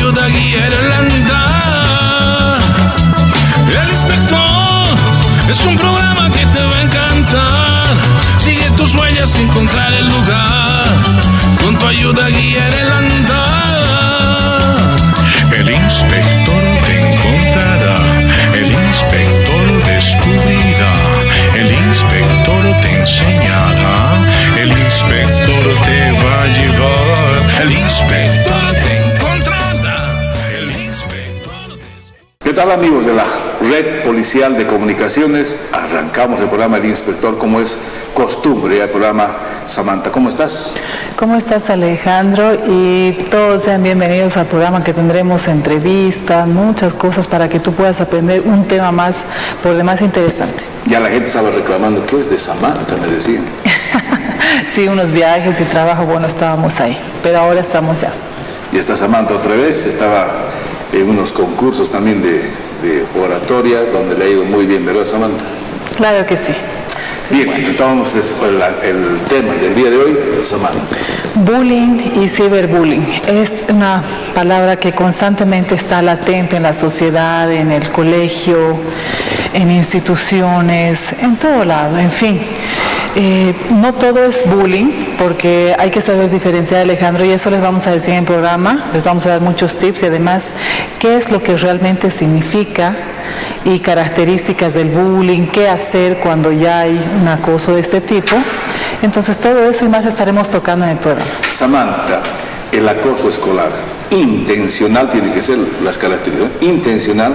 ayuda a guiar el andar. El inspector es un programa que te va a encantar. Sigue tus huellas sin encontrar el lugar. Con tu ayuda a guiar el andar. El inspector te encontrará. El inspector descubrirá. El inspector te enseñará. El inspector te va a llevar. El inspector te encontrará. El inspector ¿Qué tal, amigos de la Red Policial de Comunicaciones? Arrancamos el programa El Inspector, como es costumbre, el programa. Samantha, ¿cómo estás? ¿Cómo estás, Alejandro? Y todos sean bienvenidos al programa, que tendremos entrevistas, muchas cosas para que tú puedas aprender un tema más, por demás interesante. Ya la gente estaba reclamando que es de Samantha, me decían. Sí, unos viajes y trabajo, bueno, estábamos ahí, pero ahora estamos ya. Y está Samantha otra vez, estaba en unos concursos también de oratoria, donde le ha ido muy bien, ¿verdad, Samantha? Claro que sí. Bien, entonces el tema del día de hoy, Samantha. Bullying y ciberbullying es una palabra que constantemente está latente en la sociedad, en el colegio, en instituciones, en todo lado, en fin. No todo es bullying, porque hay que saber diferenciar, Alejandro, y eso les vamos a decir en el programa, les vamos a dar muchos tips y además qué es lo que realmente significa y características del bullying, qué hacer cuando ya hay un acoso de este tipo. Entonces todo eso y más estaremos tocando en el programa. Samantha, el acoso escolar intencional tiene que ser las características, intencional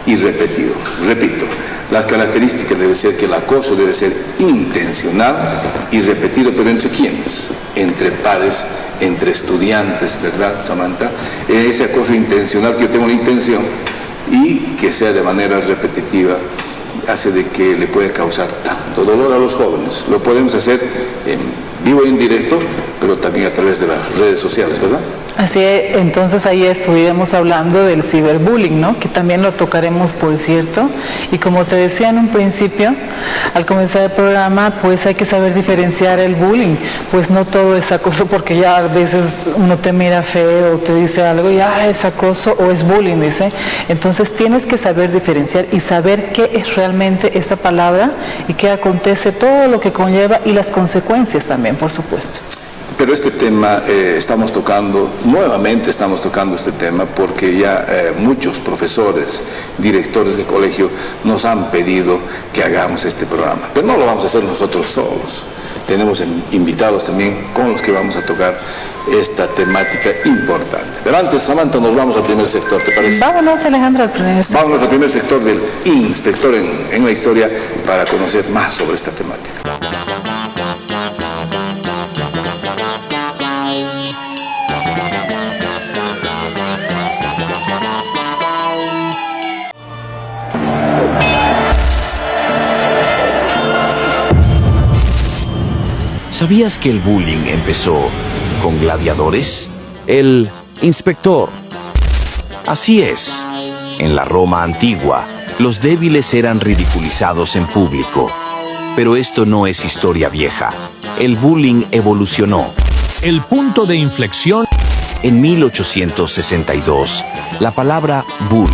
y repetido. Repito, las características deben ser que el acoso debe ser intencional y repetido, pero ¿entre quiénes? Entre pares, entre estudiantes, ¿verdad, Samantha? Ese acoso intencional, que yo tengo la intención, y que sea de manera repetitiva, hace de que le puede causar tanto dolor a los jóvenes. Lo podemos hacer en vivo e en directo, pero también a través de las redes sociales, ¿verdad? Así es, entonces ahí estuvimos hablando del ciberbullying, ¿no? Que también lo tocaremos, por cierto. Y como te decía en un principio, al comenzar el programa, pues hay que saber diferenciar el bullying. Pues no todo es acoso, porque ya a veces uno te mira feo o te dice algo y es acoso o es bullying, dice. Entonces tienes que saber diferenciar y saber qué es realmente esa palabra y qué acontece, todo lo que conlleva y las consecuencias también, por supuesto. Pero este tema nuevamente estamos tocando este tema porque ya muchos profesores, directores de colegio nos han pedido que hagamos este programa. Pero no lo vamos a hacer nosotros solos. Tenemos invitados también con los que vamos a tocar esta temática importante. Pero antes, Samantha, nos vamos al primer sector, ¿te parece? Vámonos, Alejandro, al primer sector. Vámonos al primer sector del inspector en la historia para conocer más sobre esta temática. ¿Sabías que el bullying empezó con gladiadores? El inspector. Así es. En la Roma antigua, los débiles eran ridiculizados en público. Pero esto no es historia vieja. El bullying evolucionó. El punto de inflexión. En 1862, la palabra bull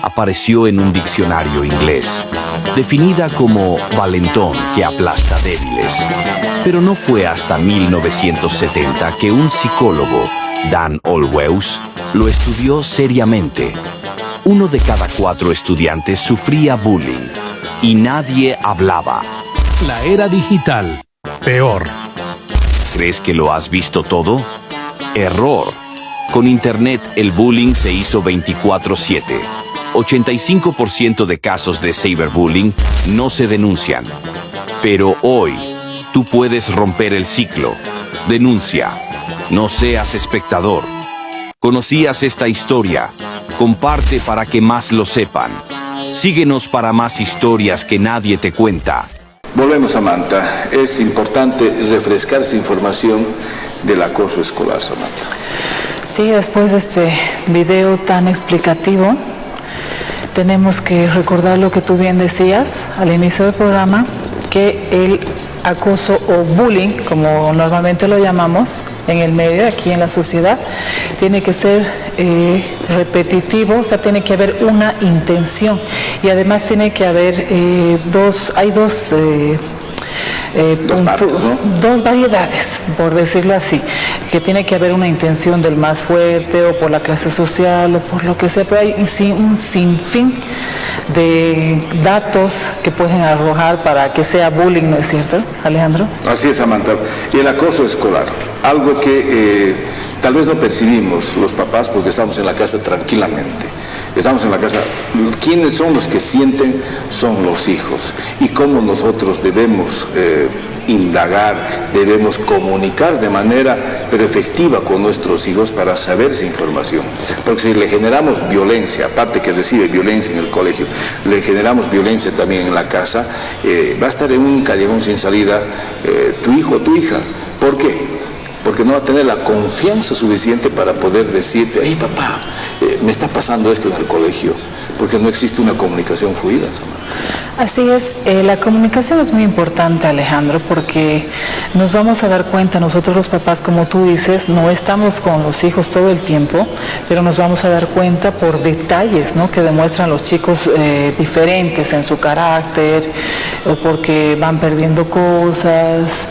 apareció en un diccionario inglés, definida como valentón que aplasta débiles. Pero no fue hasta 1970 que un psicólogo, Dan Olweus, lo estudió seriamente. 1 de cada 4 estudiantes sufría bullying y nadie hablaba. La era digital. Peor. ¿Crees que lo has visto todo? Error. Con Internet, el bullying se hizo 24/7. 85% de casos de cyberbullying no se denuncian. Pero hoy, tú puedes romper el ciclo. Denuncia. No seas espectador. ¿Conocías esta historia? Comparte para que más lo sepan. Síguenos para más historias que nadie te cuenta. Volvemos, Samantha. Es importante refrescar esa información del acoso escolar, Samantha. Sí, después de este video tan explicativo, tenemos que recordar lo que tú bien decías al inicio del programa, que el acoso o bullying, como normalmente lo llamamos, en el medio, aquí en la sociedad, tiene que ser repetitivo, o sea, tiene que haber una intención y además tiene que haber dos partes, ¿no? Dos variedades, por decirlo así, que tiene que haber una intención del más fuerte o por la clase social o por lo que sea, pero hay un sinfín de datos que pueden arrojar para que sea bullying, ¿no es cierto, Alejandro? Así es, Samantha. Y el acoso escolar, algo que tal vez no percibimos los papás porque estamos en la casa tranquilamente. Estamos en la casa, ¿quiénes son los que sienten? Son los hijos. Y cómo nosotros debemos indagar, debemos comunicar de manera pero efectiva con nuestros hijos para saber esa información. Porque si le generamos violencia, aparte que recibe violencia en el colegio, le generamos violencia también en la casa, va a estar en un callejón sin salida tu hijo o tu hija. ¿Por qué? Porque no va a tener la confianza suficiente para poder decirte, hey papá, me está pasando esto en el colegio, porque no existe una comunicación fluida, Samantha. Así es, la comunicación es muy importante, Alejandro, porque nos vamos a dar cuenta, nosotros los papás, como tú dices, no estamos con los hijos todo el tiempo, pero nos vamos a dar cuenta por detalles, ¿no?, que demuestran los chicos diferentes en su carácter, o porque van perdiendo cosas,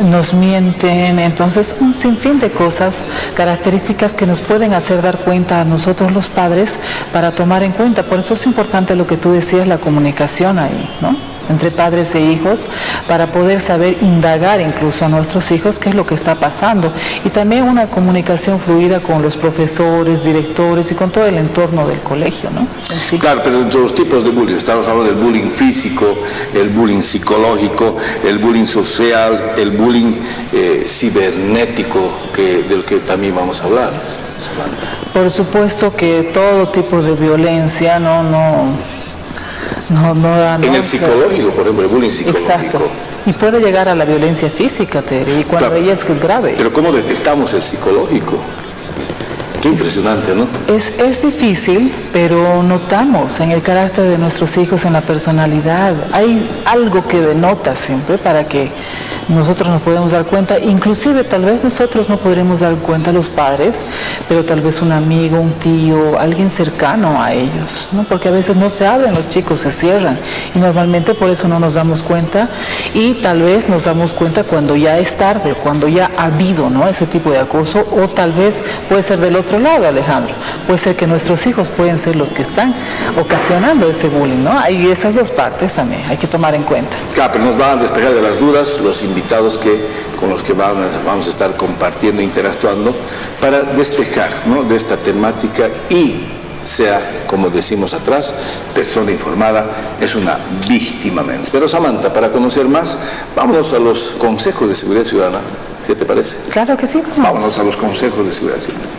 nos mienten, entonces un sinfín de cosas, características que nos pueden hacer dar cuenta a nosotros los padres para tomar en cuenta. Por eso es importante lo que tú decías, la comunicación ahí, ¿no?, entre padres e hijos, para poder saber indagar incluso a nuestros hijos qué es lo que está pasando, y también una comunicación fluida con los profesores, directores y con todo el entorno del colegio, ¿no? Sí. Claro, pero entre los tipos de bullying, estamos hablando del bullying físico, el bullying psicológico, el bullying social, el bullying cibernético, del que también vamos a hablar, Samantha. Por supuesto que todo tipo de violencia no en el psicológico, por ejemplo, el bullying psicológico. Exacto. Y puede llegar a la violencia física, Terry, y cuando ella es grave. Pero ¿cómo detectamos el psicológico? Qué impresionante, ¿no? Es difícil, pero notamos en el carácter de nuestros hijos, en la personalidad. Hay algo que denota siempre para que nosotros nos podemos dar cuenta, inclusive tal vez nosotros no podremos dar cuenta, los padres, pero tal vez un amigo, un tío, alguien cercano a ellos, ¿no? Porque a veces no se hablan, los chicos se cierran y normalmente por eso no nos damos cuenta, y tal vez nos damos cuenta cuando ya es tarde, cuando ya ha habido, ¿no?, ese tipo de acoso, o tal vez puede ser del otro lado, Alejandro, puede ser que nuestros hijos pueden ser los que están ocasionando ese bullying, ¿no? Hay esas dos partes también, hay que tomar en cuenta. Claro, pero nos van a despejar de las dudas los invitados con los que vamos a estar compartiendo, interactuando, para despejar, ¿no?, de esta temática, y sea, como decimos atrás, persona informada es una víctima menos. Pero Samantha, para conocer más, vámonos a los consejos de seguridad ciudadana. ¿Qué te parece? Claro que sí. Vámonos a los consejos de seguridad ciudadana.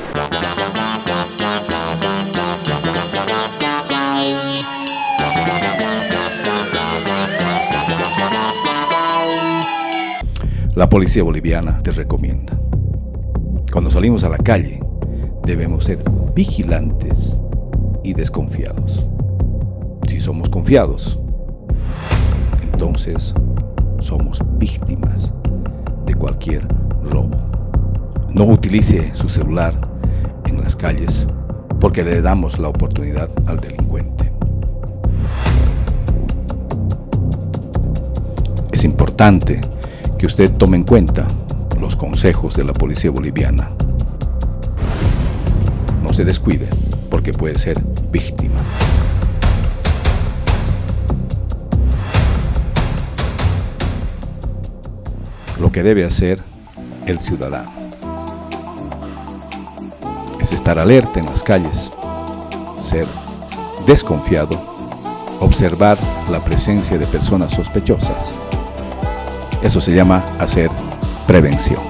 La policía boliviana te recomienda: cuando salimos a la calle, debemos ser vigilantes y desconfiados. Si somos confiados, entonces somos víctimas de cualquier robo. No utilice su celular en las calles porque le damos la oportunidad al delincuente. Es importante que usted tome en cuenta los consejos de la policía boliviana. No se descuide, porque puede ser víctima. Lo que debe hacer el ciudadano es estar alerta en las calles, ser desconfiado, observar la presencia de personas sospechosas. Eso se llama hacer prevención.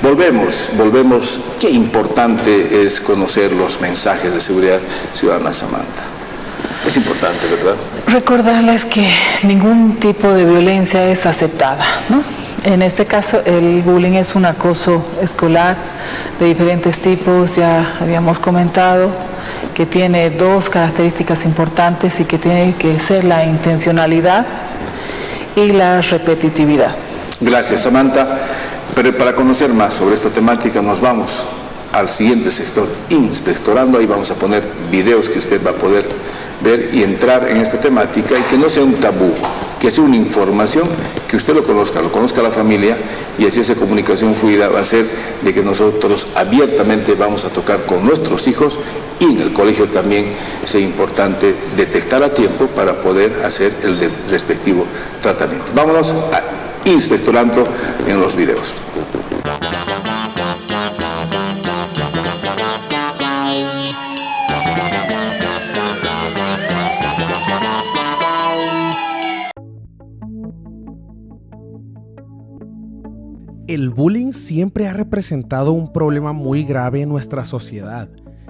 Volvemos. Qué importante es conocer los mensajes de seguridad ciudadana, Samantha. Es importante, ¿verdad? Recordarles que ningún tipo de violencia es aceptada, ¿no? En este caso, el bullying es un acoso escolar de diferentes tipos, ya habíamos comentado, que tiene dos características importantes y que tiene que ser la intencionalidad y la repetitividad. Gracias, Samantha. Pero para conocer más sobre esta temática nos vamos al siguiente sector, Inspectorando. Ahí vamos a poner videos que usted va a poder ver y entrar en esta temática, y que no sea un tabú, que sea una información, que usted lo conozca la familia, y así esa comunicación fluida va a ser de que nosotros abiertamente vamos a tocar con nuestros hijos, y en el colegio también es importante detectar a tiempo para poder hacer el respectivo tratamiento. Vámonos a Inspectorando en los videos. El bullying siempre ha representado un problema muy grave en nuestra sociedad.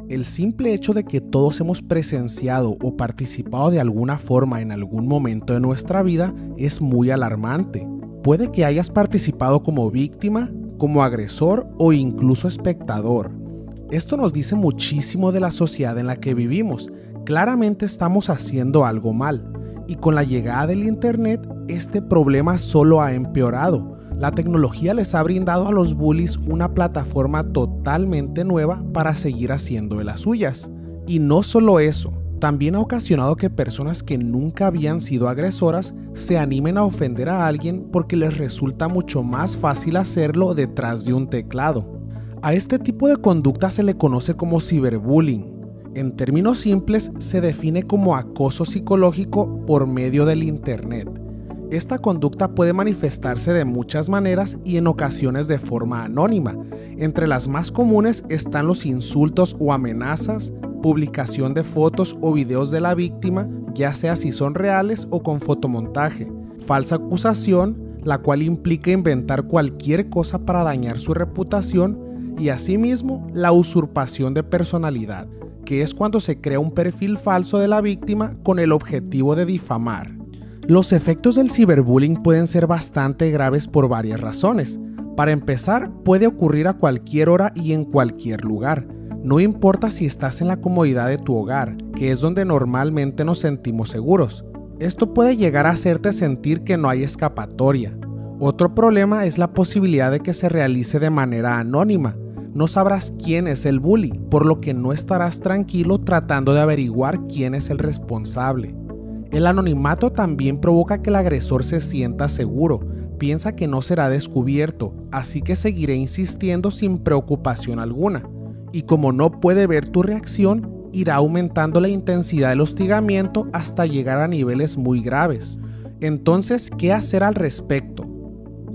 El simple hecho de que todos hemos presenciado o participado de alguna forma en algún momento de nuestra vida es muy alarmante. Puede que hayas participado como víctima, como agresor o incluso espectador. Esto nos dice muchísimo de la sociedad en la que vivimos. Claramente estamos haciendo algo mal. Y con la llegada del internet, este problema solo ha empeorado. La tecnología les ha brindado a los bullies una plataforma totalmente nueva para seguir haciendo de las suyas. Y no solo eso, también ha ocasionado que personas que nunca habían sido agresoras se animen a ofender a alguien porque les resulta mucho más fácil hacerlo detrás de un teclado. A este tipo de conducta se le conoce como ciberbullying. En términos simples, se define como acoso psicológico por medio del internet. Esta conducta puede manifestarse de muchas maneras y en ocasiones de forma anónima. Entre las más comunes están los insultos o amenazas, publicación de fotos o videos de la víctima, ya sea si son reales o con fotomontaje, falsa acusación, la cual implica inventar cualquier cosa para dañar su reputación, y asimismo la usurpación de personalidad, que es cuando se crea un perfil falso de la víctima con el objetivo de difamar. Los efectos del ciberbullying pueden ser bastante graves por varias razones. Para empezar, puede ocurrir a cualquier hora y en cualquier lugar. No importa si estás en la comodidad de tu hogar, que es donde normalmente nos sentimos seguros. Esto puede llegar a hacerte sentir que no hay escapatoria. Otro problema es la posibilidad de que se realice de manera anónima. No sabrás quién es el bully, por lo que no estarás tranquilo tratando de averiguar quién es el responsable. El anonimato también provoca que el agresor se sienta seguro, piensa que no será descubierto, así que seguiré insistiendo sin preocupación alguna. Y como no puede ver tu reacción, irá aumentando la intensidad del hostigamiento hasta llegar a niveles muy graves. Entonces, ¿qué hacer al respecto?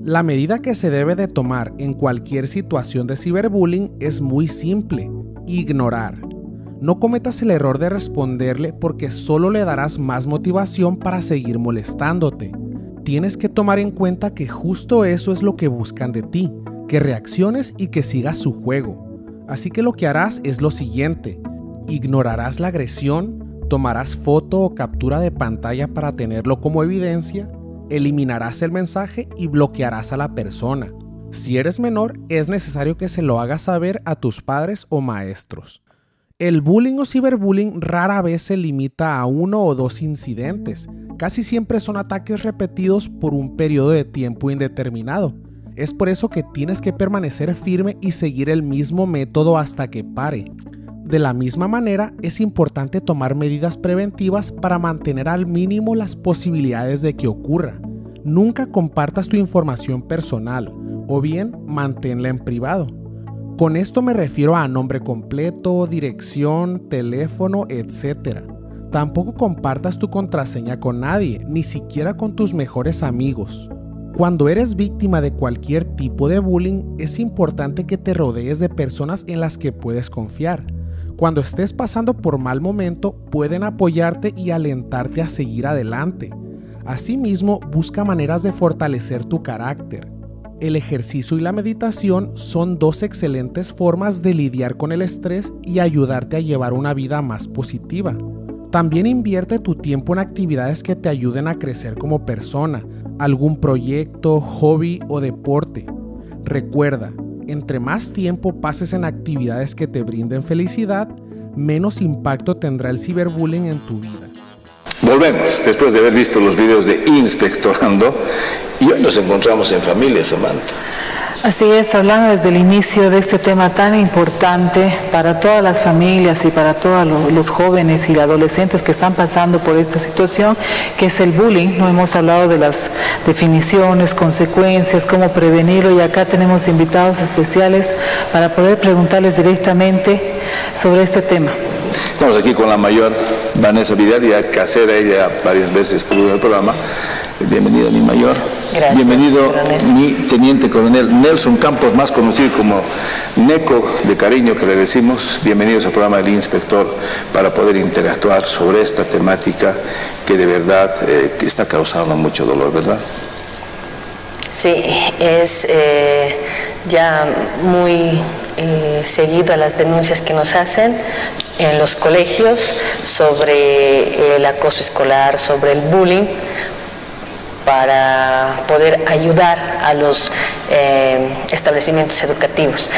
La medida que se debe de tomar en cualquier situación de ciberbullying es muy simple: ignorar. No cometas el error de responderle porque solo le darás más motivación para seguir molestándote. Tienes que tomar en cuenta que justo eso es lo que buscan de ti, que reacciones y que sigas su juego. Así que lo que harás es lo siguiente: ignorarás la agresión, tomarás foto o captura de pantalla para tenerlo como evidencia, eliminarás el mensaje y bloquearás a la persona. Si eres menor, es necesario que se lo hagas saber a tus padres o maestros. El bullying o ciberbullying rara vez se limita a 1 o 2 incidentes. Casi siempre son ataques repetidos por un periodo de tiempo indeterminado. Es por eso que tienes que permanecer firme y seguir el mismo método hasta que pare. De la misma manera, es importante tomar medidas preventivas para mantener al mínimo las posibilidades de que ocurra. Nunca compartas tu información personal, o bien manténla en privado. Con esto me refiero a nombre completo, dirección, teléfono, etc. Tampoco compartas tu contraseña con nadie, ni siquiera con tus mejores amigos. Cuando eres víctima de cualquier tipo de bullying, es importante que te rodees de personas en las que puedes confiar. Cuando estés pasando por mal momento, pueden apoyarte y alentarte a seguir adelante. Asimismo, busca maneras de fortalecer tu carácter. El ejercicio y la meditación son 2 excelentes formas de lidiar con el estrés y ayudarte a llevar una vida más positiva. También invierte tu tiempo en actividades que te ayuden a crecer como persona, algún proyecto, hobby o deporte. Recuerda, entre más tiempo pases en actividades que te brinden felicidad, menos impacto tendrá el ciberbullying en tu vida. Volvemos, después de haber visto los videos de Inspectorando, y hoy nos encontramos en familia, Samantha. Así es, hablando desde el inicio de este tema tan importante para todas las familias y para todos los jóvenes y adolescentes que están pasando por esta situación, que es el bullying. No hemos hablado de las definiciones, consecuencias, cómo prevenirlo, y acá tenemos invitados especiales para poder preguntarles directamente sobre este tema. Estamos aquí con la mayor Vanessa Vidal, ya casera, ella varias veces estuvo en el programa. Bienvenida, mi mayor. Gracias. Bienvenido, coronel. mi teniente coronel Nelson Campos, más conocido como Neco, de cariño que le decimos. Bienvenidos al programa del Inspector para poder interactuar sobre esta temática que de verdad que está causando mucho dolor, ¿verdad? Sí, es ya muy seguido a las denuncias que nos hacen en los colegios sobre el acoso escolar, sobre el bullying, para poder ayudar a los establecimientos educativos.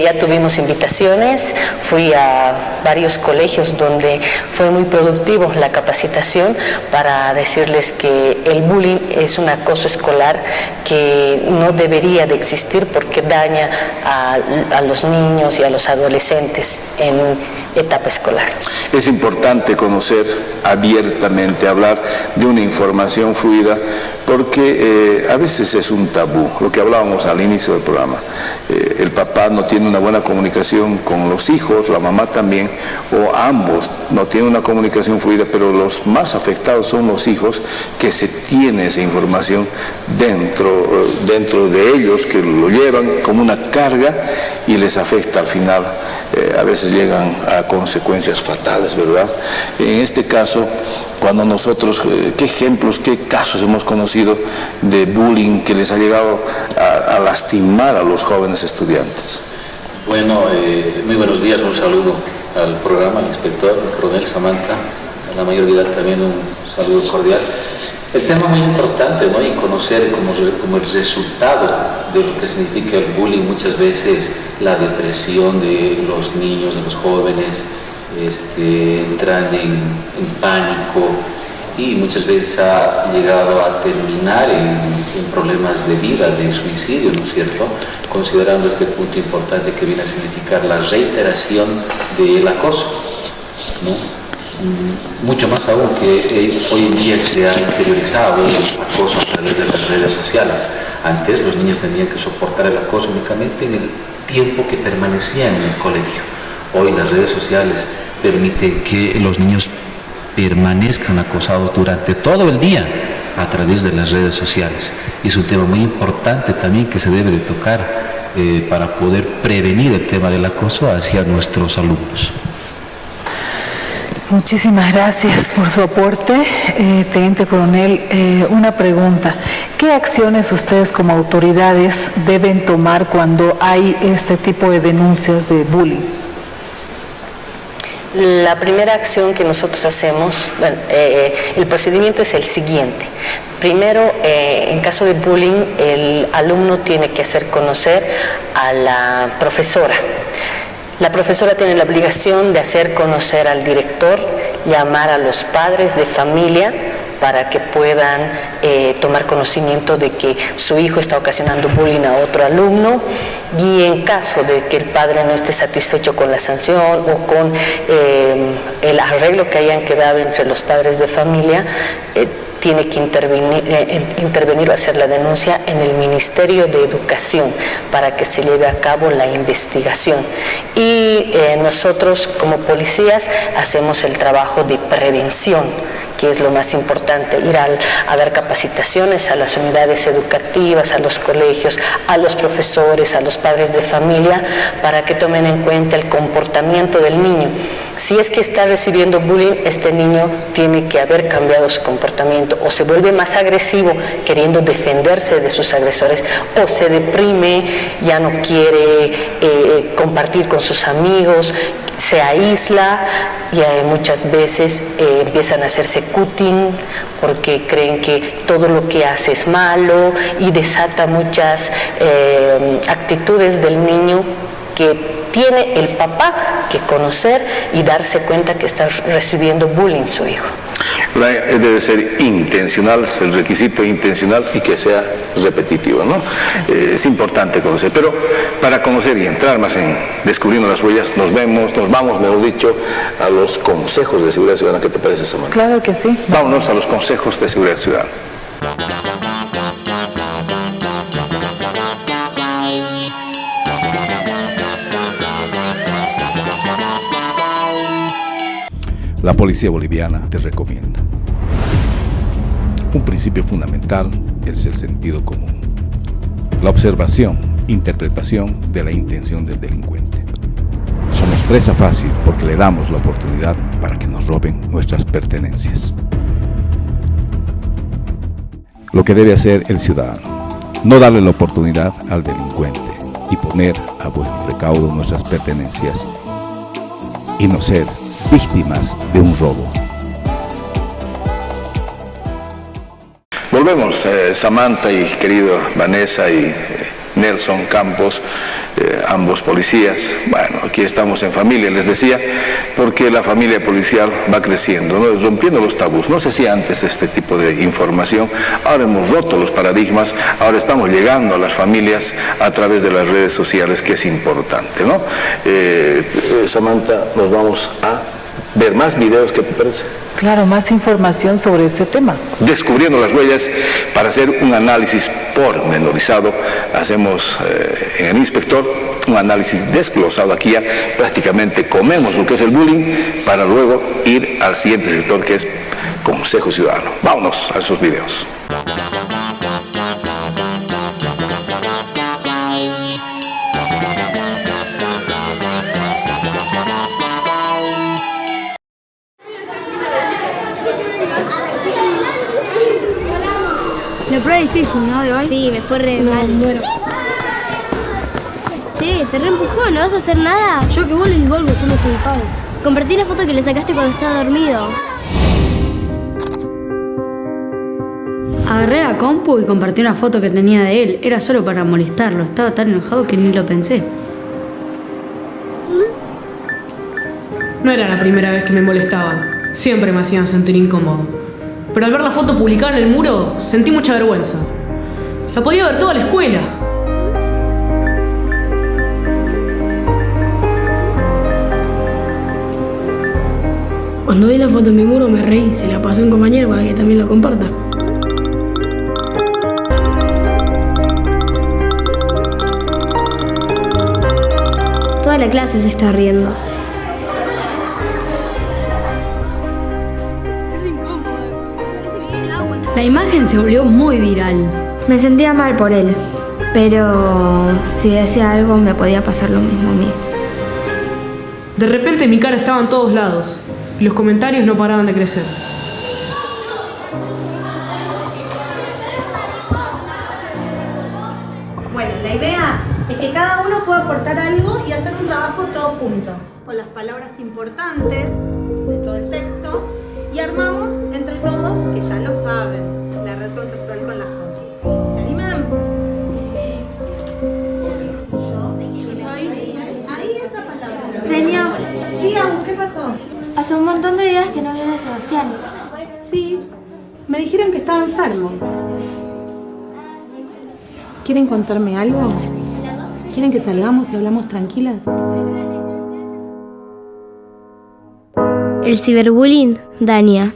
Ya tuvimos invitaciones, fui a varios colegios donde fue muy productivo la capacitación para decirles que el bullying es un acoso escolar que no debería de existir porque daña a los niños y a los adolescentes en etapa escolar. Es importante conocer abiertamente, hablar de una información fluida, porque a veces es un tabú, lo que hablábamos al inicio del programa. El papá no tiene una buena comunicación con los hijos, la mamá también, o ambos no tienen una comunicación fluida, pero los más afectados son los hijos, que se tiene esa información dentro de ellos, que lo llevan como una carga y les afecta al final. A veces llegan a consecuencias fatales, ¿verdad? En este caso, cuando nosotros, ¿qué ejemplos, qué casos hemos conocido de bullying que les ha llegado a lastimar a los jóvenes estudiantes? Bueno, muy buenos días, un saludo al programa, al inspector, al coronel Samantha, a la mayor Vidal también un saludo cordial. El tema muy importante, ¿no? Y conocer como el resultado de lo que significa el bullying, muchas veces la depresión de los niños, de los jóvenes, entran en pánico y muchas veces ha llegado a terminar en problemas de vida, de suicidio, ¿no es cierto? Considerando este punto importante que viene a significar la reiteración del acoso, ¿no? Mucho más aún que hoy en día se ha interiorizado el acoso a través de las redes sociales. Antes los niños tenían que soportar el acoso únicamente en el tiempo que permanecían en el colegio. Hoy las redes sociales permiten que los niños permanezcan acosados durante todo el día a través de las redes sociales. Y es un tema muy importante también que se debe de tocar para poder prevenir el tema del acoso hacia nuestros alumnos. Muchísimas gracias por su aporte, teniente coronel. Una pregunta: ¿qué acciones ustedes como autoridades deben tomar cuando hay este tipo de denuncias de bullying? La primera acción que nosotros hacemos, bueno, el procedimiento es el siguiente. Primero, en caso de bullying, el alumno tiene que hacer conocer a la profesora. La profesora tiene la obligación de hacer conocer al director, llamar a los padres de familia para que puedan tomar conocimiento de que su hijo está ocasionando bullying a otro alumno, y en caso de que el padre no esté satisfecho con la sanción o con el arreglo que hayan quedado entre los padres de familia, tiene que intervenir o hacer la denuncia en el Ministerio de Educación para que se lleve a cabo la investigación. Y nosotros como policías hacemos el trabajo de prevención, que es lo más importante, ir a dar capacitaciones a las unidades educativas, a los colegios, a los profesores, a los padres de familia, para que tomen en cuenta el comportamiento del niño. Si es que está recibiendo bullying, este niño tiene que haber cambiado su comportamiento, o se vuelve más agresivo queriendo defenderse de sus agresores, o se deprime, ya no quiere compartir con sus amigos, se aísla, y muchas veces empiezan a hacerse cutting porque creen que todo lo que hace es malo, y desata muchas actitudes del niño que tiene el papá que conocer y darse cuenta que está recibiendo bullying su hijo. Debe ser intencional, es el requisito intencional y que sea repetitivo, ¿no? Es importante conocer, pero para conocer y entrar más en descubriendo las huellas, nos vamos, mejor dicho, a los consejos de seguridad ciudadana. ¿Qué te parece, Samantha? Claro que sí. Vámonos a los consejos de seguridad ciudadana. La policía boliviana te recomienda. Un principio fundamental es el sentido común. La observación, interpretación de la intención del delincuente. Somos presa fácil porque le damos la oportunidad para que nos roben nuestras pertenencias. Lo que debe hacer el ciudadano, no darle la oportunidad al delincuente y poner a buen recaudo nuestras pertenencias y no ser víctimas de un robo. Volvemos, Samantha y querido Vanessa y Nelson Campos, ambos policías. Bueno, aquí estamos en familia, les decía, porque la familia policial va creciendo, ¿no? Rompiendo los tabús. No se hacía antes este tipo de información, ahora hemos roto los paradigmas, ahora estamos llegando a las familias a través de las redes sociales, que es importante, ¿no? Samantha, nos vamos a ver más videos, ¿qué te parece? Claro, más información sobre ese tema. Descubriendo las huellas, para hacer un análisis pormenorizado, hacemos en el inspector un análisis desglosado. Aquí ya prácticamente comemos lo que es el bullying para luego ir al siguiente sector, que es Consejo Ciudadano. Vámonos a esos videos. La prueba es difícil, ¿no? De hoy. Sí, me fue re mal. Muero. Che, te reempujó, ¿no vas a hacer nada? Yo que vos le digo algo, solo soy el pavo. Compartí la foto que le sacaste cuando estaba dormido. Agarré la compu y compartí una foto que tenía de él. Era solo para molestarlo. Estaba tan enojado que ni lo pensé. No era la primera vez que me molestaban. Siempre me hacían sentir incómodo. Pero al ver la foto publicada en el muro, sentí mucha vergüenza. La podía ver toda la escuela. Cuando vi la foto en mi muro me reí. Se la pasé a un compañero para que también lo comparta. Toda la clase se está riendo. La imagen se volvió muy viral. Me sentía mal por él, pero si decía algo me podía pasar lo mismo a mí. De repente mi cara estaba en todos lados y los comentarios no paraban de crecer. Bueno, la idea es que cada uno pueda aportar algo y hacer un trabajo todos juntos, con las palabras importantes de todo el texto, y armamos entre todos, que ya lo saben, la red conceptual con las conchas. ¿Se animan? Yo soy... Ahí esa palabra. Señor. Sí, Agus, ¿qué pasó? Hace un montón de días que no viene Sebastián. Sí, me dijeron que estaba enfermo. ¿Quieren contarme algo? ¿Quieren que salgamos y hablamos tranquilas? El ciberbullying daña.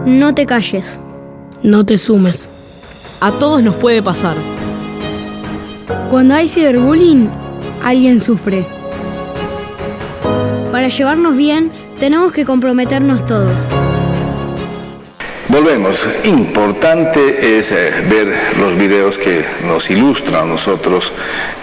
No te calles. No te sumes. A todos nos puede pasar. Cuando hay ciberbullying, alguien sufre. Para llevarnos bien, tenemos que comprometernos todos. Volvemos. Importante es ver los videos que nos ilustran a nosotros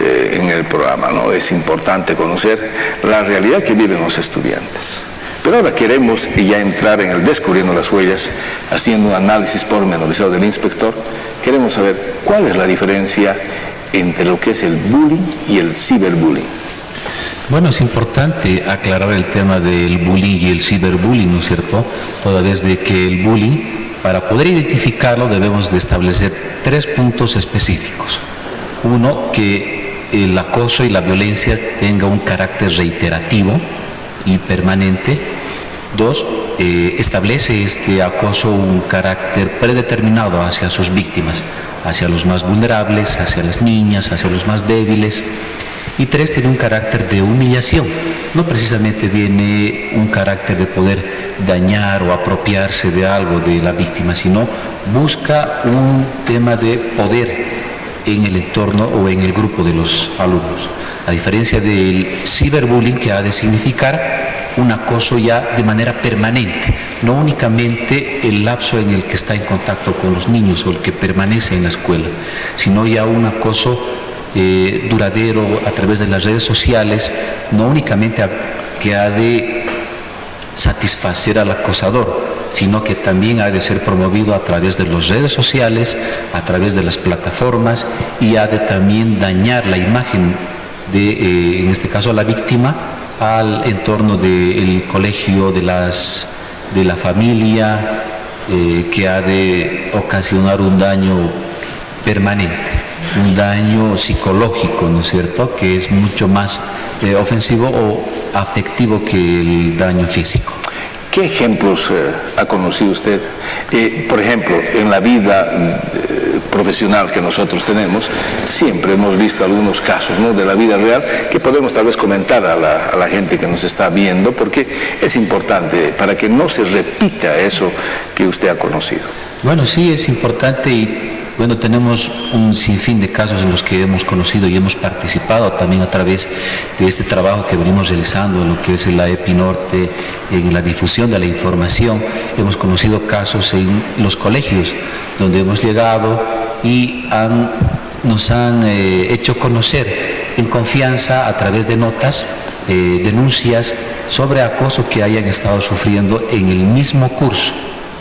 en el programa, ¿no? Es importante conocer la realidad que viven los estudiantes. Pero ahora queremos ya entrar en el descubriendo las huellas, haciendo un análisis pormenorizado del inspector. Queremos saber cuál es la diferencia entre lo que es el bullying y el ciberbullying. Bueno, es importante aclarar el tema del bullying y el ciberbullying, ¿no es cierto? Toda vez de que el bullying, para poder identificarlo, debemos de establecer 3 puntos específicos. Uno, que el acoso y la violencia tenga un carácter reiterativo y permanente. Dos, establece este acoso un carácter predeterminado hacia sus víctimas, hacia los más vulnerables, hacia las niñas, hacia los más débiles. Y tres, tiene un carácter de humillación. No precisamente tiene un carácter de poder dañar o apropiarse de algo de la víctima, sino busca un tema de poder en el entorno o en el grupo de los alumnos. A diferencia del ciberbullying, que ha de significar un acoso ya de manera permanente, no únicamente el lapso en el que está en contacto con los niños o el que permanece en la escuela, sino ya un acoso duradero a través de las redes sociales, no únicamente que ha de satisfacer al acosador, sino que también ha de ser promovido a través de las redes sociales, a través de las plataformas, y ha de también dañar la imagen de, en este caso, a la víctima, al entorno del colegio, de la familia, que ha de ocasionar un daño permanente, un daño psicológico, ¿no es cierto?, que es mucho más ofensivo o afectivo que el daño físico. ¿Qué ejemplos ha conocido usted? Por ejemplo, en la vida profesional que nosotros tenemos, siempre hemos visto algunos casos, ¿no?, de la vida real que podemos tal vez comentar a la gente que nos está viendo, porque es importante para que no se repita eso que usted ha conocido. Bueno, sí, es importante y bueno, tenemos un sinfín de casos en los que hemos conocido y hemos participado también a través de este trabajo que venimos realizando en lo que es la EPI Norte, en la difusión de la información. Hemos conocido casos en los colegios donde hemos llegado y nos han hecho conocer en confianza a través de notas, denuncias sobre acoso que hayan estado sufriendo en el mismo curso,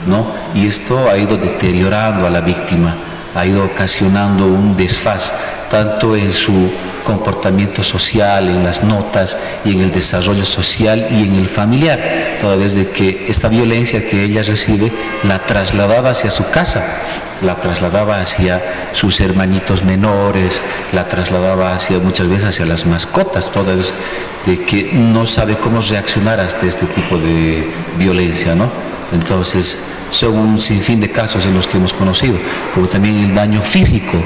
¿no? Y esto ha ido deteriorando a la víctima, ha ido ocasionando un desfaz tanto en su comportamiento social, en las notas y en el desarrollo social y en el familiar, toda vez de que esta violencia que ella recibe la trasladaba hacia su casa, la trasladaba hacia sus hermanitos menores, la trasladaba muchas veces hacia las mascotas, toda vez de que no sabe cómo reaccionar ante este tipo de violencia, ¿no? Entonces, son un sinfín de casos en los que hemos conocido, como también el daño físico,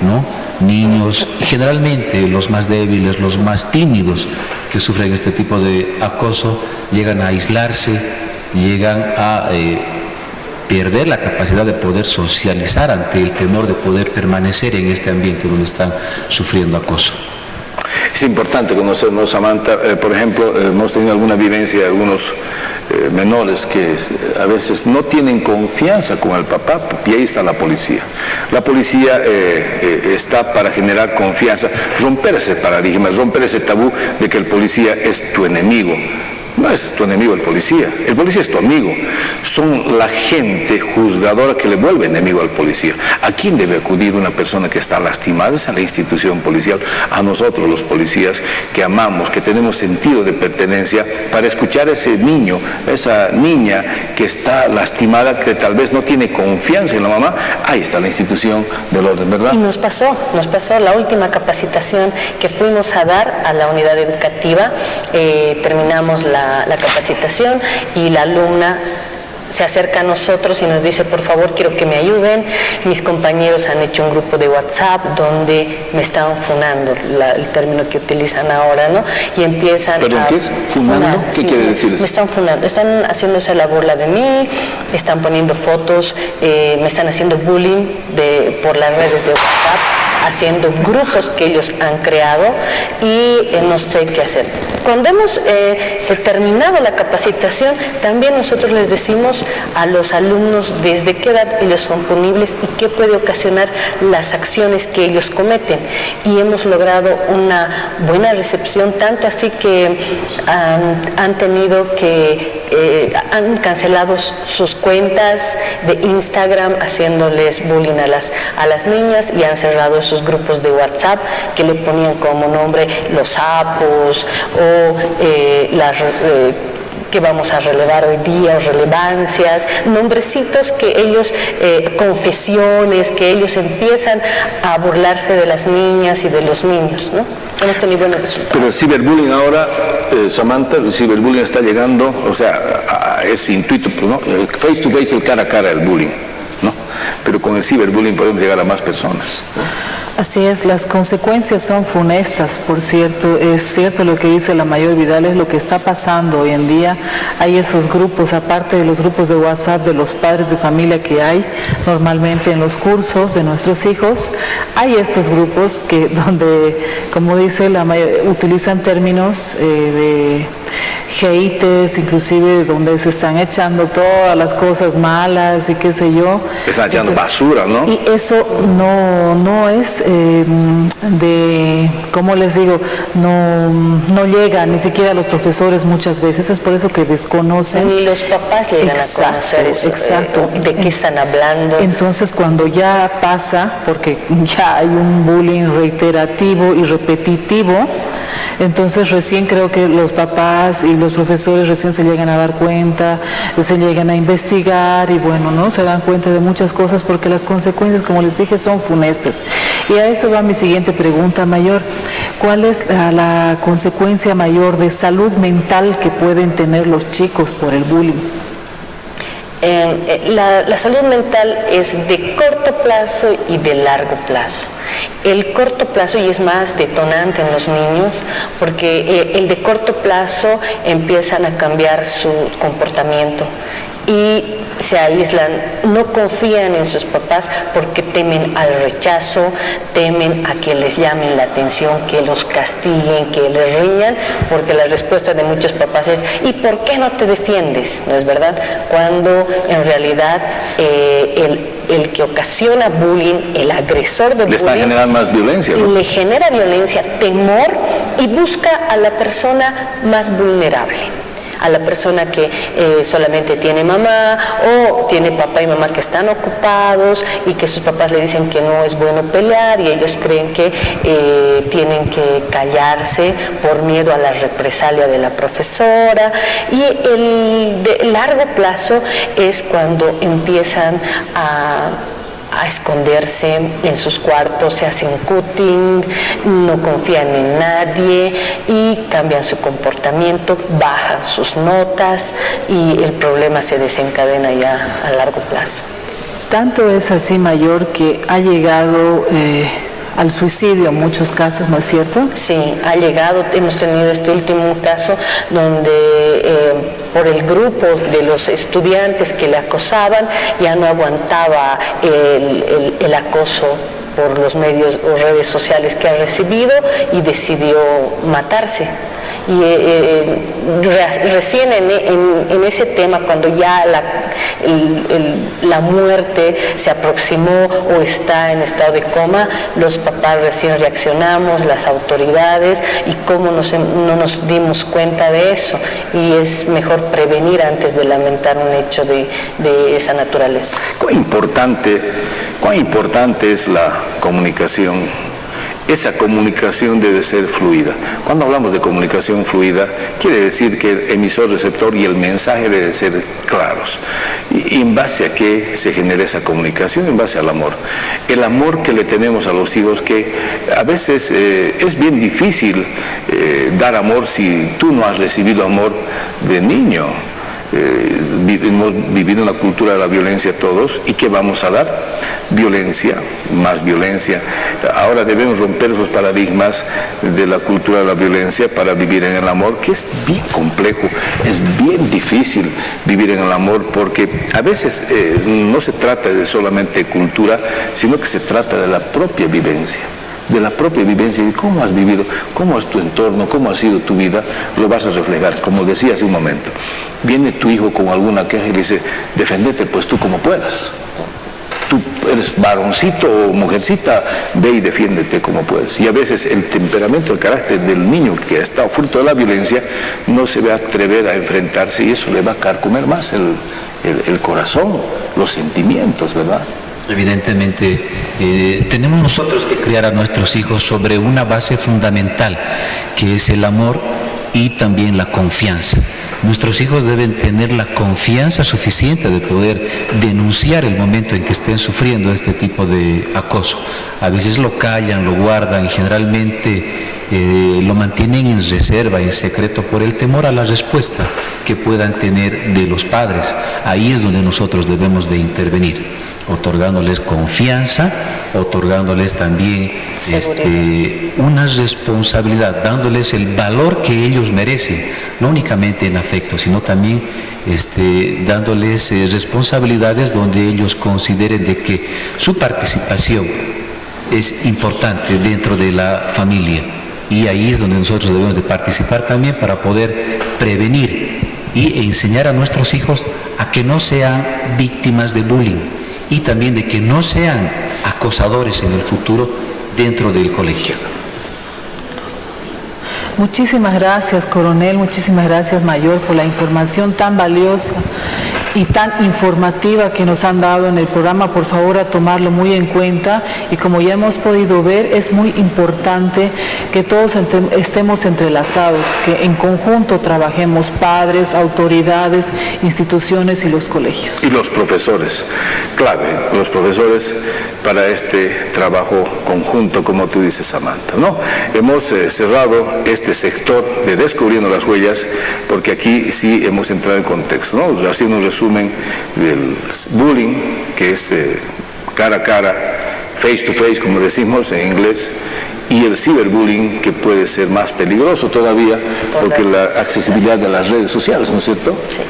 ¿no? Niños, y generalmente los más débiles, los más tímidos que sufren este tipo de acoso, llegan a aislarse, llegan a perder la capacidad de poder socializar ante el temor de poder permanecer en este ambiente donde están sufriendo acoso. Es importante conocernos, Samantha. Por ejemplo, hemos tenido alguna vivencia de algunos menores que a veces no tienen confianza con el papá, y ahí está la policía. La policía está para generar confianza, romper ese paradigma, romper ese tabú de que el policía es tu enemigo. No es tu enemigo el policía es tu amigo. Son la gente juzgadora que le vuelve enemigo al policía. ¿A quién debe acudir una persona que está lastimada? Es a la institución policial, a nosotros los policías que amamos, que tenemos sentido de pertenencia, para escuchar a ese niño, esa niña que está lastimada, que tal vez no tiene confianza en la mamá. Ahí está la institución del orden, ¿verdad? Y nos pasó la última capacitación que fuimos a dar a la unidad educativa. Terminamos la capacitación y la alumna se acerca a nosotros y nos dice: por favor, quiero que me ayuden. Mis compañeros han hecho un grupo de WhatsApp donde me están funando, el término que utilizan ahora, ¿no? Y empiezan ¿Pero qué es? ¿Funando? ¿Qué quiere decir eso? Me están funando, están haciéndose la burla de mí, están poniendo fotos, me están haciendo bullying por las redes de WhatsApp, haciendo grupos que ellos han creado y no sé qué hacer. Cuando hemos terminado la capacitación, también nosotros les decimos a los alumnos desde qué edad ellos son punibles y qué puede ocasionar las acciones que ellos cometen. Y hemos logrado una buena recepción, tanto así que han tenido que han cancelado sus cuentas de Instagram haciéndoles bullying a las niñas, y han cerrado sus grupos de WhatsApp que le ponían como nombre los sapos o que vamos a relevar hoy día, o relevancias, nombrecitos que ellos, confesiones, que ellos empiezan a burlarse de las niñas y de los niños, ¿no? Hemos tenido buenos resultados. Pero el ciberbullying ahora Samantha, el ciberbullying está llegando, o sea, es intuito, ¿no? Face to face, el cara a cara del bullying, ¿no? Pero con el ciberbullying podemos llegar a más personas. Así es, las consecuencias son funestas, por cierto. Es cierto lo que dice la Mayor Vidal, es lo que está pasando hoy en día. Hay esos grupos, aparte de los grupos de WhatsApp de los padres de familia que hay normalmente en los cursos de nuestros hijos, hay estos grupos que donde, como dice la mayor, utilizan términos de haters, inclusive donde se están echando todas las cosas malas y qué sé yo. Se están echando basura, ¿no? Y eso no es ¿cómo les digo? No llega ni siquiera a los profesores muchas veces, es por eso que desconocen. Ni los papás llegan a conocer eso, exacto. De qué están hablando. Entonces cuando ya pasa, porque ya hay un bullying reiterativo y repetitivo, entonces recién creo que los papás y los profesores recién se llegan a dar cuenta, se llegan a investigar y bueno, ¿no? Se dan cuenta de muchas cosas porque las consecuencias, como les dije, son funestas. Y a eso va mi siguiente pregunta, Mayor. ¿Cuál es la consecuencia mayor de salud mental que pueden tener los chicos por el bullying? La salud mental es de corto plazo y de largo plazo. El corto plazo, y es más detonante en los niños, porque el de corto plazo empiezan a cambiar su comportamiento y se aíslan, no confían en sus papás porque temen al rechazo, temen a que les llamen la atención, que los castiguen, que les riñan, porque la respuesta de muchos papás es ¿y por qué no te defiendes? ¿No es verdad? Cuando en realidad el que ocasiona bullying, el agresor de bullying, le está generando más violencia, ¿no? Le genera violencia, temor y busca a la persona más vulnerable, a la persona que solamente tiene mamá o tiene papá y mamá que están ocupados y que sus papás le dicen que no es bueno pelear y ellos creen que tienen que callarse por miedo a la represalia de la profesora. Y el de largo plazo es cuando empiezan a esconderse en sus cuartos, se hacen cutting, no confían en nadie y cambian su comportamiento, bajan sus notas y el problema se desencadena ya a largo plazo. Tanto es así, Mayor, que ha llegado al suicidio en muchos casos, ¿no es cierto? Sí, ha llegado, hemos tenido este último caso donde por el grupo de los estudiantes que le acosaban ya no aguantaba el acoso por los medios o redes sociales que ha recibido y decidió matarse. Y recién en ese tema, cuando ya la muerte se aproximó o está en estado de coma, los papás recién reaccionamos, las autoridades, y cómo no nos dimos cuenta de eso. Y es mejor prevenir antes de lamentar un hecho de esa naturaleza. ¿Cuán importante es la comunicación? Esa comunicación debe ser fluida. Cuando hablamos de comunicación fluida, quiere decir que el emisor, receptor y el mensaje deben ser claros. ¿Y en base a qué se genera esa comunicación? En base al amor. El amor que le tenemos a los hijos, que a veces es bien difícil dar amor si tú no has recibido amor de niño. Hemos vivido en la cultura de la violencia todos, ¿y qué vamos a dar? Violencia, más violencia. Ahora debemos romper esos paradigmas de la cultura de la violencia para vivir en el amor, que es bien complejo, es bien difícil vivir en el amor, porque a veces no se trata de solamente cultura, sino que se trata de la propia vivencia. De la propia vivencia, y cómo has vivido, cómo es tu entorno, cómo ha sido tu vida, lo vas a reflejar. Como decía hace un momento, viene tu hijo con alguna queja y le dice, defendete pues tú como puedas. Tú eres varoncito o mujercita, ve y defiéndete como puedes. Y a veces el temperamento, el carácter del niño que ha estado fruto de la violencia, no se va a atrever a enfrentarse y eso le va a carcomer más el corazón, los sentimientos, ¿verdad? Evidentemente, tenemos nosotros que criar a nuestros hijos sobre una base fundamental, que es el amor y también la confianza. Nuestros hijos deben tener la confianza suficiente de poder denunciar el momento en que estén sufriendo este tipo de acoso. A veces lo callan, lo guardan y generalmente lo mantienen en reserva, en secreto, por el temor a la respuesta que puedan tener de los padres. Ahí es donde nosotros debemos de intervenir, otorgándoles confianza, otorgándoles también una responsabilidad, dándoles el valor que ellos merecen, no únicamente en afecto, sino también dándoles responsabilidades donde ellos consideren de que su participación es importante dentro de la familia. Y ahí es donde nosotros debemos de participar también para poder prevenir y enseñar a nuestros hijos a que no sean víctimas de bullying y también de que no sean acosadores en el futuro dentro del colegio. Muchísimas gracias, coronel, muchísimas gracias, mayor, por la información tan valiosa y tan informativa que nos han dado en el programa. Por favor, a tomarlo muy en cuenta, y como ya hemos podido ver, es muy importante que todos estemos entrelazados, que en conjunto trabajemos padres, autoridades, instituciones y los colegios. Y los profesores, clave, los profesores para este trabajo conjunto, como tú dices, Samantha, ¿no? Hemos cerrado este sector de Descubriendo las Huellas, porque aquí sí hemos entrado en contexto, ¿no? Haciendo un resumen del bullying, que es cara a cara, face to face, como decimos en inglés, y el ciberbullying, que puede ser más peligroso todavía, porque la accesibilidad de las redes sociales, ¿no es cierto? Sí.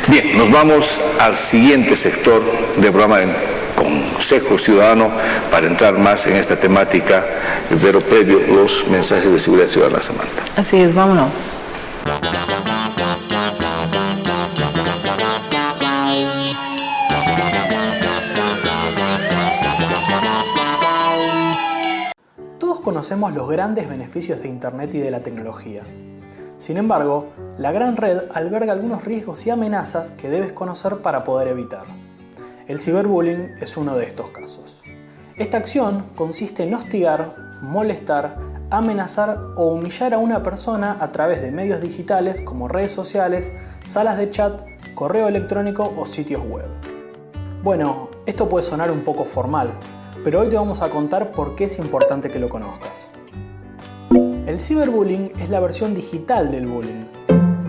Bien, nos vamos al siguiente sector del programa en Consejo Ciudadano para entrar más en esta temática, pero previo los mensajes de seguridad ciudadana, Samantha. Así es, vámonos. Todos conocemos los grandes beneficios de Internet y de la tecnología. Sin embargo, la gran red alberga algunos riesgos y amenazas que debes conocer para poder evitar. El ciberbullying es uno de estos casos. Esta acción consiste en hostigar, molestar, amenazar o humillar a una persona a través de medios digitales como redes sociales, salas de chat, correo electrónico o sitios web. Bueno, esto puede sonar un poco formal, pero hoy te vamos a contar por qué es importante que lo conozcas. El ciberbullying es la versión digital del bullying,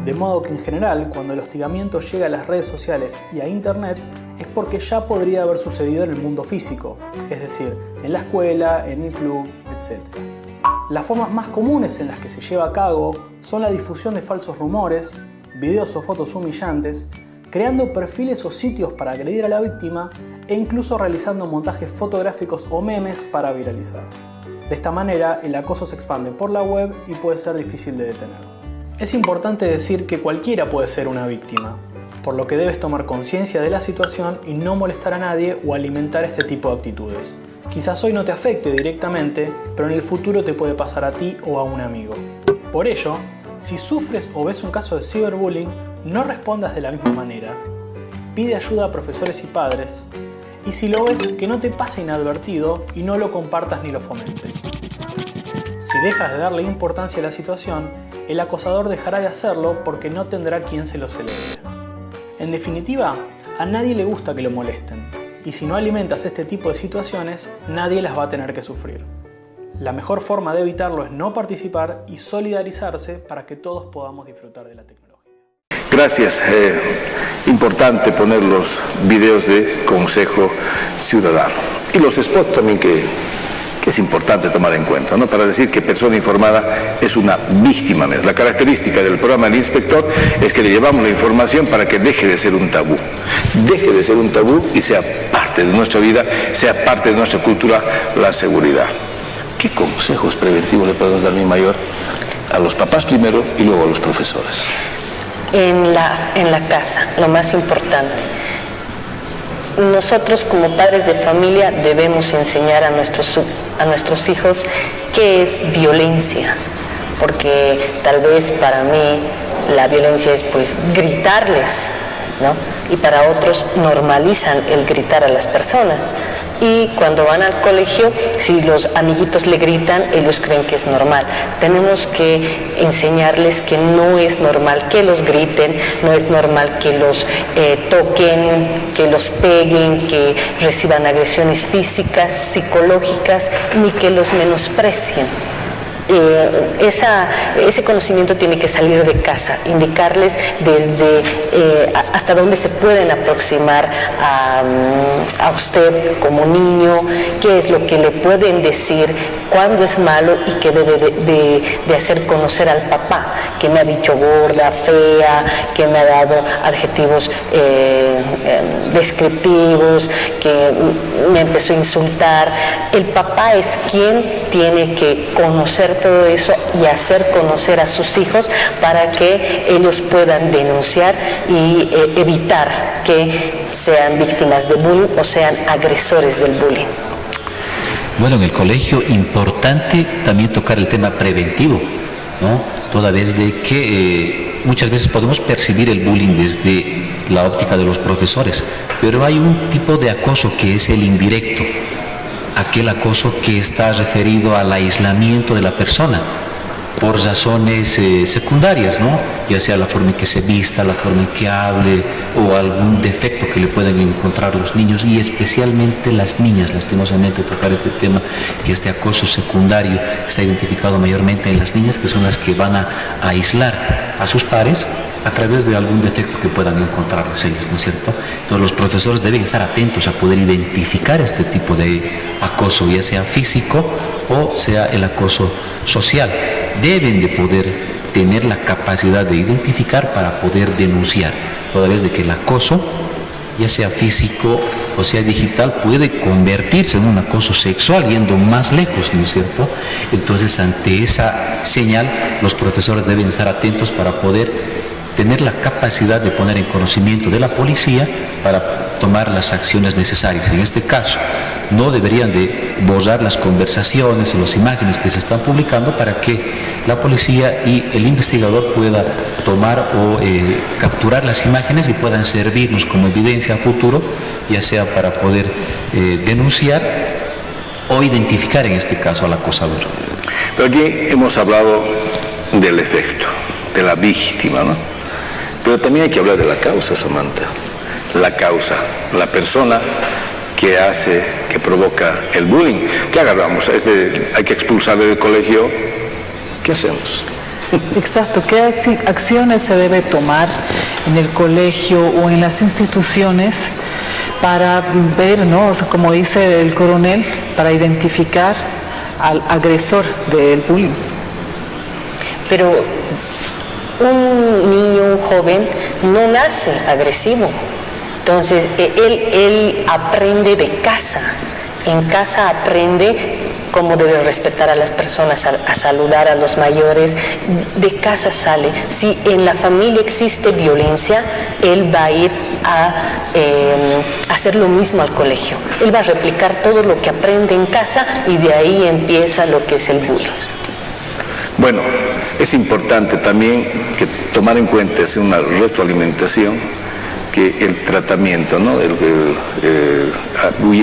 de modo que en general, cuando el hostigamiento llega a las redes sociales y a Internet, es porque ya podría haber sucedido en el mundo físico, es decir, en la escuela, en el club, etc. Las formas más comunes en las que se lleva a cabo son la difusión de falsos rumores, videos o fotos humillantes, creando perfiles o sitios para agredir a la víctima e incluso realizando montajes fotográficos o memes para viralizar. De esta manera, el acoso se expande por la web y puede ser difícil de detener. Es importante decir que cualquiera puede ser una víctima, por lo que debes tomar conciencia de la situación y no molestar a nadie o alimentar este tipo de actitudes. Quizás hoy no te afecte directamente, pero en el futuro te puede pasar a ti o a un amigo. Por ello, si sufres o ves un caso de ciberbullying, no respondas de la misma manera. Pide ayuda a profesores y padres, y si lo ves, que no te pase inadvertido y no lo compartas ni lo fomentes. Si dejas de darle importancia a la situación, el acosador dejará de hacerlo porque no tendrá quien se lo celebre. En definitiva, a nadie le gusta que lo molesten, y si no alimentas este tipo de situaciones, nadie las va a tener que sufrir. La mejor forma de evitarlo es no participar y solidarizarse para que todos podamos disfrutar de la tecnología. Gracias. Importante poner los videos de Consejo Ciudadano y los spots también que es importante tomar en cuenta, ¿no? Para decir que persona informada es una víctima. La característica del programa del inspector es que le llevamos la información para que deje de ser un tabú. Deje de ser un tabú y sea parte de nuestra vida, sea parte de nuestra cultura, la seguridad. ¿Qué consejos preventivos le podemos dar, mi mayor, a los papás primero y luego a los profesores? En la casa, lo más importante. Nosotros como padres de familia debemos enseñar a nuestros hijos qué es violencia, porque tal vez para mí la violencia es pues gritarles, ¿no? Y para otros normalizan el gritar a las personas. Y cuando van al colegio, si los amiguitos le gritan, ellos creen que es normal. Tenemos que enseñarles que no es normal que los griten, no es normal que los toquen, que los peguen, que reciban agresiones físicas, psicológicas, ni que los menosprecien. ese conocimiento tiene que salir de casa, indicarles desde hasta dónde se pueden aproximar a usted como niño, qué es lo que le pueden decir, cuándo es malo y qué debe de hacer conocer al papá, que me ha dicho gorda, fea, que me ha dado adjetivos descriptivos, que me empezó a insultar. El papá es quien tiene que conocer todo eso y hacer conocer a sus hijos para que ellos puedan denunciar y evitar que sean víctimas de bullying o sean agresores del bullying. Bueno, en el colegio importante también tocar el tema preventivo, ¿no? Toda vez de que muchas veces podemos percibir el bullying desde la óptica de los profesores, pero hay un tipo de acoso que es el indirecto, aquel acoso que está referido al aislamiento de la persona por razones secundarias, ¿no? Ya sea la forma en que se vista, la forma en que hable o algún defecto que le pueden encontrar los niños y especialmente las niñas. Lastimosamente tocar este tema, que este acoso secundario está identificado mayormente en las niñas, que son las que van a aislar a sus pares a través de algún defecto que puedan encontrarles ellos, ¿no es cierto? Entonces los profesores deben estar atentos a poder identificar este tipo de acoso, ya sea físico o sea el acoso social. Deben de poder tener la capacidad de identificar para poder denunciar, toda vez de que el acoso, ya sea físico o sea digital, puede convertirse en un acoso sexual yendo más lejos, ¿no es cierto? Entonces ante esa señal los profesores deben estar atentos para poder tener la capacidad de poner en conocimiento de la policía para tomar las acciones necesarias. En este caso, no deberían de borrar las conversaciones o las imágenes que se están publicando para que la policía y el investigador pueda tomar o capturar las imágenes y puedan servirnos como evidencia a futuro, ya sea para poder denunciar o identificar en este caso al acosador. Pero aquí hemos hablado del efecto, de la víctima, ¿no? Pero también hay que hablar de la causa, Samantha. La causa, la persona que hace, que provoca el bullying. ¿Qué agarramos? Hay que expulsarle del colegio. ¿Qué hacemos? Exacto. ¿Qué acciones se debe tomar en el colegio o en las instituciones para ver, ¿no? O sea, como dice el coronel, para identificar al agresor del bullying? Pero un niño, un joven, no nace agresivo. Entonces, él aprende de casa. En casa aprende cómo debe respetar a las personas, a saludar a los mayores. De casa sale. Si en la familia existe violencia, él va a ir a hacer lo mismo al colegio. Él va a replicar todo lo que aprende en casa y de ahí empieza lo que es el bullying. Bueno, es importante también que tomar en cuenta, es una retroalimentación, que el tratamiento, ¿no?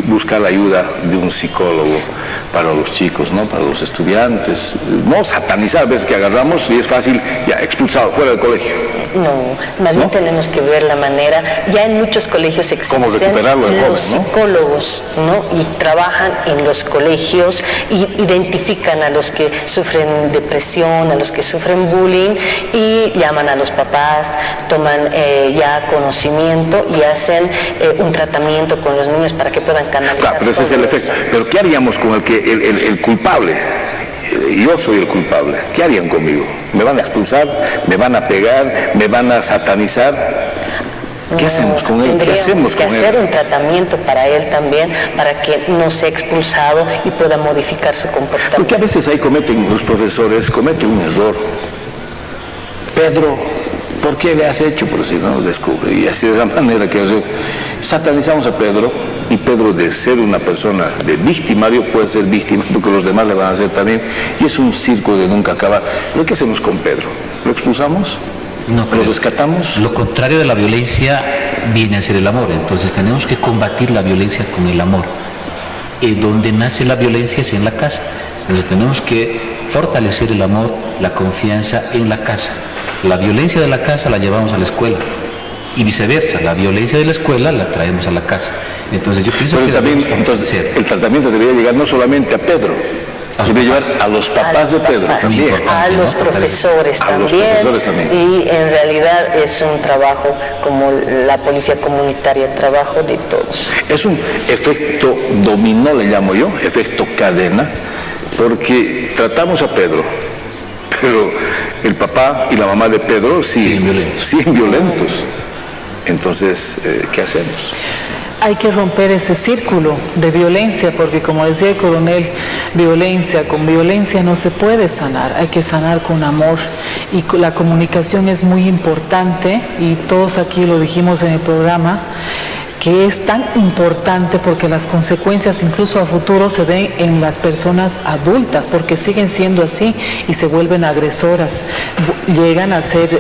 Buscar la ayuda de un psicólogo para los chicos, ¿no? Para los estudiantes. No satanizar, ves que agarramos y es fácil, ya expulsado, fuera del colegio. No, más bien tenemos que ver la manera. Ya en muchos colegios existen los psicólogos, ¿no? Y trabajan en los colegios y identifican a los que sufren depresión, a los que sufren bullying y llaman a los papás, toman ya conocimiento y hacen un tratamiento con los niños para que puedan canalizar. Claro, pero ese es el efecto. Pero ¿qué haríamos con el culpable? Yo soy el culpable. ¿Qué harían conmigo? ¿Me van a expulsar? ¿Me van a pegar? ¿Me van a satanizar? ¿Qué hacemos con él? ¿Qué hacemos con él? Tendríamos que hacer un tratamiento para él también, para que no sea expulsado y pueda modificar su comportamiento. Porque a veces ahí los profesores cometen un error. Pedro, ¿por qué le has hecho? Por así no descubre. Y así de esa manera que satanizamos a Pedro, y Pedro, de ser una persona de victimario, puede ser víctima porque los demás le van a hacer también, y es un circo de nunca acabar. ¿Pero qué hacemos con Pedro? ¿Lo expulsamos? No, ¿Lo rescatamos? Lo contrario de la violencia viene a ser el amor. Entonces tenemos que combatir la violencia con el amor. Y donde nace la violencia es en la casa. Entonces tenemos que fortalecer el amor, la confianza en la casa. La violencia de la casa la llevamos a la escuela y viceversa, la violencia de la escuela la traemos a la casa. Entonces yo pienso que también, entonces, el tratamiento debería llegar no solamente a Pedro, Debe llevar a los papás de Pedro también. A los profesores también. Y en realidad es un trabajo como la policía comunitaria, trabajo de todos. Es un efecto dominó, le llamo yo, efecto cadena, porque tratamos a Pedro, pero el papá y la mamá de Pedro siguen violentos. Entonces, ¿qué hacemos? Hay que romper ese círculo de violencia, porque como decía el coronel, con violencia no se puede sanar, hay que sanar con amor, y la comunicación es muy importante, y todos aquí lo dijimos en el programa, que es tan importante porque las consecuencias incluso a futuro se ven en las personas adultas, porque siguen siendo así y se vuelven agresoras, llegan a ser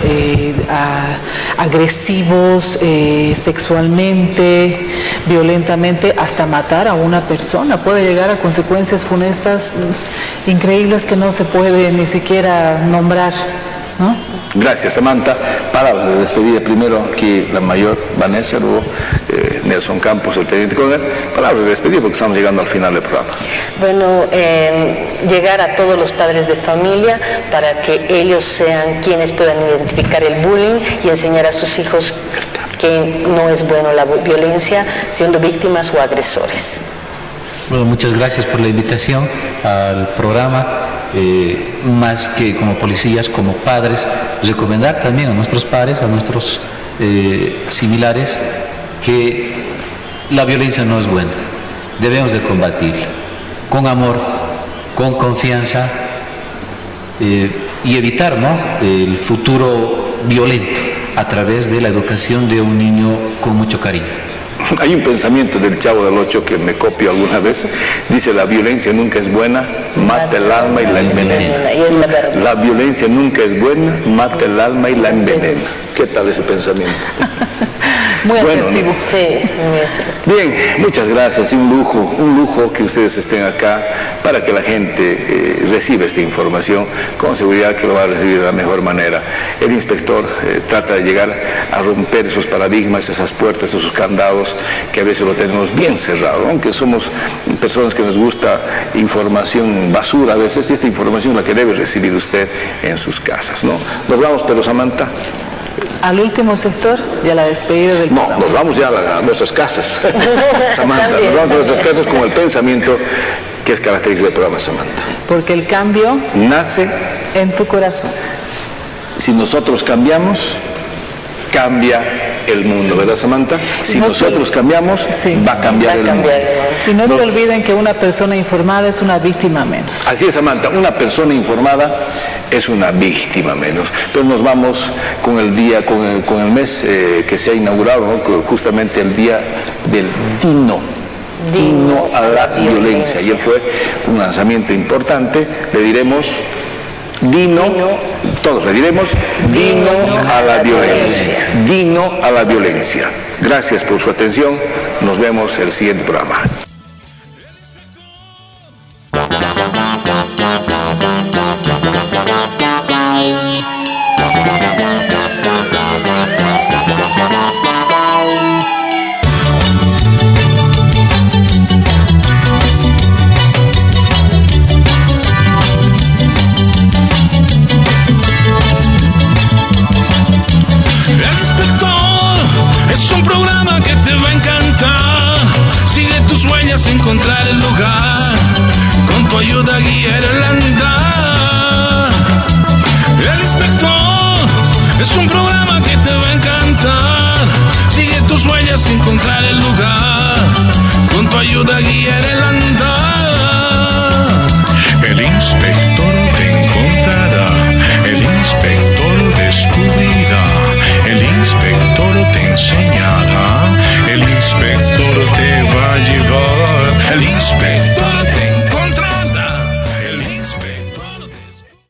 agresivos sexualmente, violentamente, hasta matar a una persona. Puede llegar a consecuencias funestas increíbles que no se puede ni siquiera nombrar, ¿no? Gracias, Samantha. Palabras de despedida. Primero aquí la mayor Vanessa, luego Nelson Campos, el teniente coronel. Palabras de despedida porque estamos llegando al final del programa. Bueno, llegar a todos los padres de familia para que ellos sean quienes puedan identificar el bullying y enseñar a sus hijos que no es bueno la violencia, siendo víctimas o agresores. Bueno, muchas gracias por la invitación al programa. Más que como policías, como padres, recomendar también a nuestros padres, a nuestros similares, que la violencia no es buena, debemos de combatirla con amor, con confianza y evitar, ¿no?, el futuro violento a través de la educación de un niño con mucho cariño. Hay un pensamiento del Chavo del Ocho que me copio alguna vez. Dice: la violencia nunca es buena, mata el alma y la envenena. La violencia nunca es buena, mata el alma y la envenena. ¿Qué tal ese pensamiento? Muy asertivo. ¿No? Sí, muy asertivo. Bien, muchas gracias. Un lujo que ustedes estén acá para que la gente reciba esta información con seguridad, que lo va a recibir de la mejor manera. El inspector trata de llegar a romper esos paradigmas, esas puertas, esos candados que a veces lo tenemos bien cerrado, aunque somos personas que nos gusta información basura a veces, y esta información es la que debe recibir usted en sus casas, ¿no? Nos vamos, pero Samantha. Al último sector y a la despedida del programa. No, nos vamos ya a nuestras casas. Samantha, nos vamos a nuestras casas con el pensamiento que es característico del programa, Samantha. Porque el cambio nace en tu corazón. Si nosotros cambiamos, cambia el mundo, ¿verdad, Samantha? Si nosotros cambiamos, va a cambiar el mundo. Y no se olviden que una persona informada es una víctima menos. Así es, Samantha, una persona informada es una víctima menos. Pero nos vamos con el día, con el mes que se ha inaugurado, ¿no?, justamente el día del Dino a la violencia. Ayer fue un lanzamiento importante. Le diremos todos le diremos Dino a la violencia. Dino a la violencia. Gracias por su atención. Nos vemos el siguiente programa. Es un programa que te va a encantar. Sigue tus huellas, encontrar el lugar. Con tu ayuda guiar el andar. El inspector es un programa que te va a encantar. Sigue tus huellas, encontrar el lugar. Con tu ayuda guiar el andar. El inspector te encontrará. El inspector descubrirá. El inspector te enseñará.